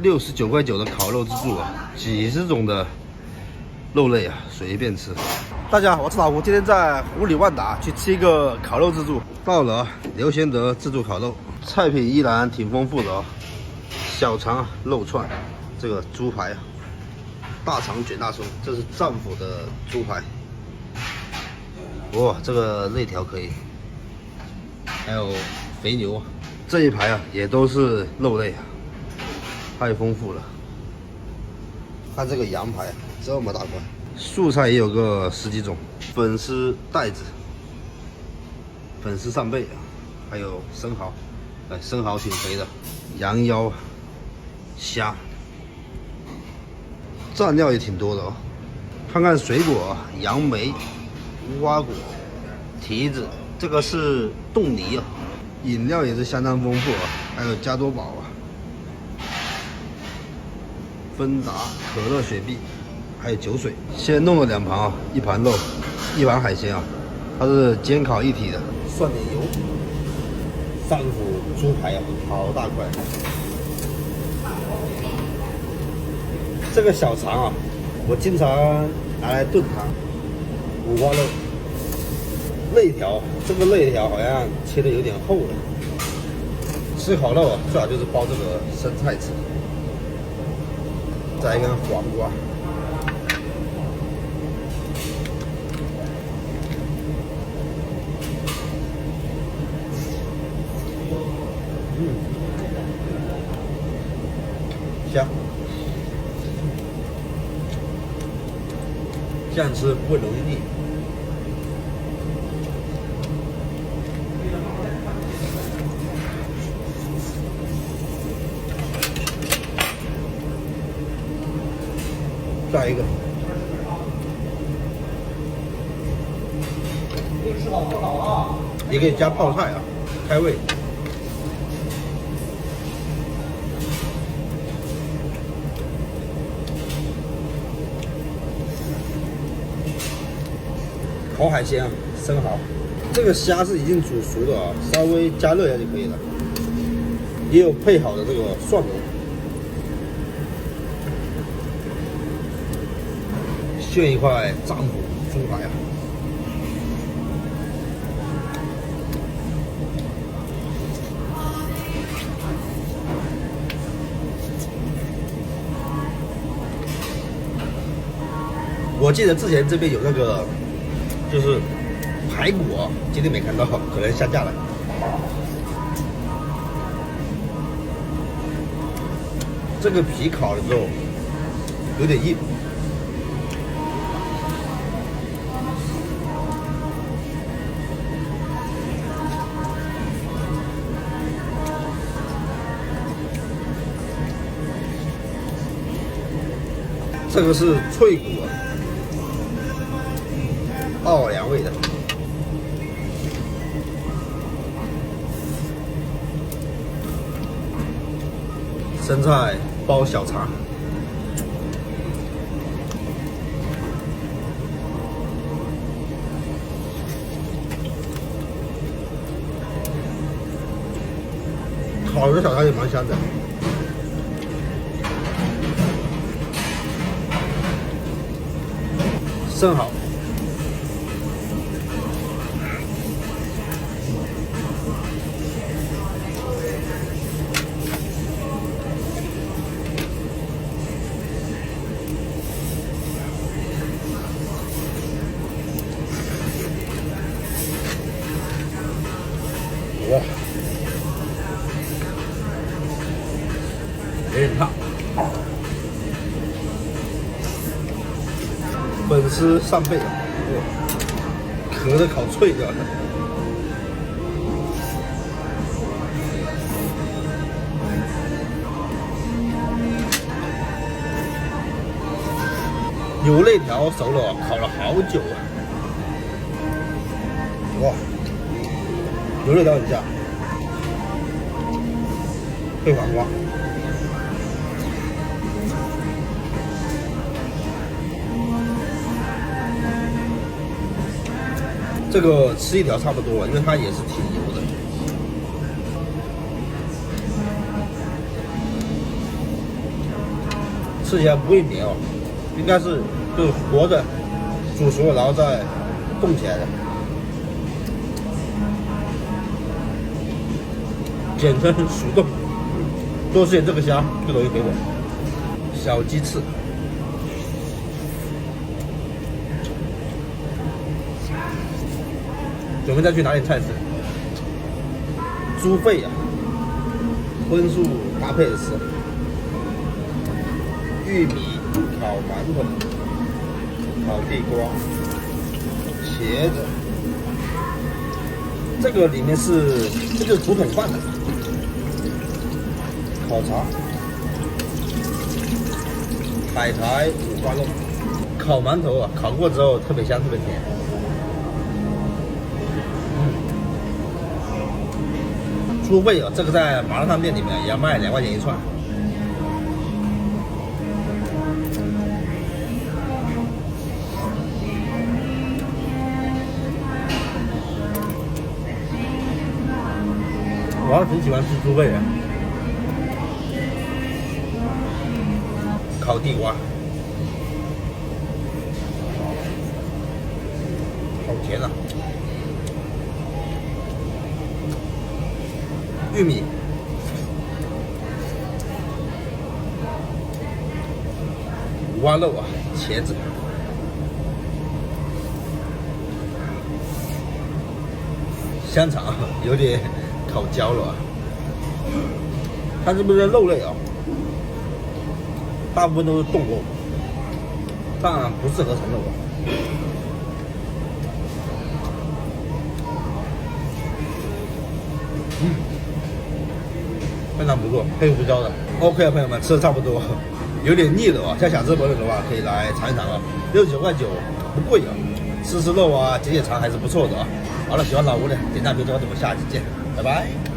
69.9块的烤肉自助啊，几十种的肉类啊，随便吃。大家好，我是老胡，今天在湖里万达去吃一个烤肉自助。到了刘贤德自助烤肉，菜品依然挺丰富的哦，小肠肉串，这个猪排啊，大肠卷大葱，这是战斧的猪排。哇，这个肋条可以，还有肥牛啊，这一排啊也都是肉类啊，太丰富了。看这个羊排这么大块，素菜也有个10几种，粉丝带子、粉丝扇贝啊，还有生蚝，哎，生蚝挺肥的，羊腰、虾，蘸料也挺多的哦。看看水果，杨梅、无花果、提子，这个是冻梨啊。饮料也是相当丰富啊，还有加多宝啊、芬达、可乐、雪碧，还有酒水。先弄了2盘啊，一盘肉，一盘海鲜啊，它是煎烤一体的。涮点油，战斧猪排啊，好大块。这个小肠啊，我经常拿来炖汤，五花肉。肋条，这个肋条好像切的有点厚了。吃烤肉啊，最好就是包这个生菜吃。再一根黄瓜，香，这样吃不会容易腻。再一个，也可以加泡菜啊，开胃。烤海鲜啊，生蚝，这个虾是已经煮熟的啊，稍微加热一下就可以了。也有配好的这个蒜蓉。炫一块战斧猪排啊！我记得之前这边有那个，就是排骨啊，今天没看到，可能下架了。这个皮烤了之后有点硬。这个是脆骨啊，奥尔良味的。生菜包小肠，烤的小肠也蛮香的。生蚝，哇，有点烫。粉丝扇贝，壳的烤脆的。牛肋条熟了，烤了好久啊！哇，牛肋条很香，配黄瓜。这个吃一条差不多了，因为它也是挺油的。 ，吃起来不会绵哦，应该是就是活的，煮熟了然后再冻起来的，简称熟冻。多吃点这个虾，最容易回本。小鸡翅，准备再去拿点菜吃。猪肺啊，荤素搭配着吃。玉米烤馒头，烤地瓜，茄子。这个里面是这就是竹筒饭的。烤茶，海苔五花肉，烤馒头啊，烤过之后特别香，特别甜。猪肺啊，这个在麻辣烫店里面也要卖2块钱一串。我还挺喜欢吃猪肺的。烤地瓜，好甜啊！玉米，五花肉啊，茄子，香肠有点烤焦了啊。它是不是肉类啊？大部分都是冻肉，当然不是合成肉啊。非常不错，黑胡椒的。OK 啊，朋友们，吃的差不多，有点腻了啊。像想吃朋友的话，可以来尝一尝啊，69.9块，不贵啊。吃肉啊，解解馋还是不错的啊。好了，喜欢老吴的点赞、评论，我们下期见，拜拜。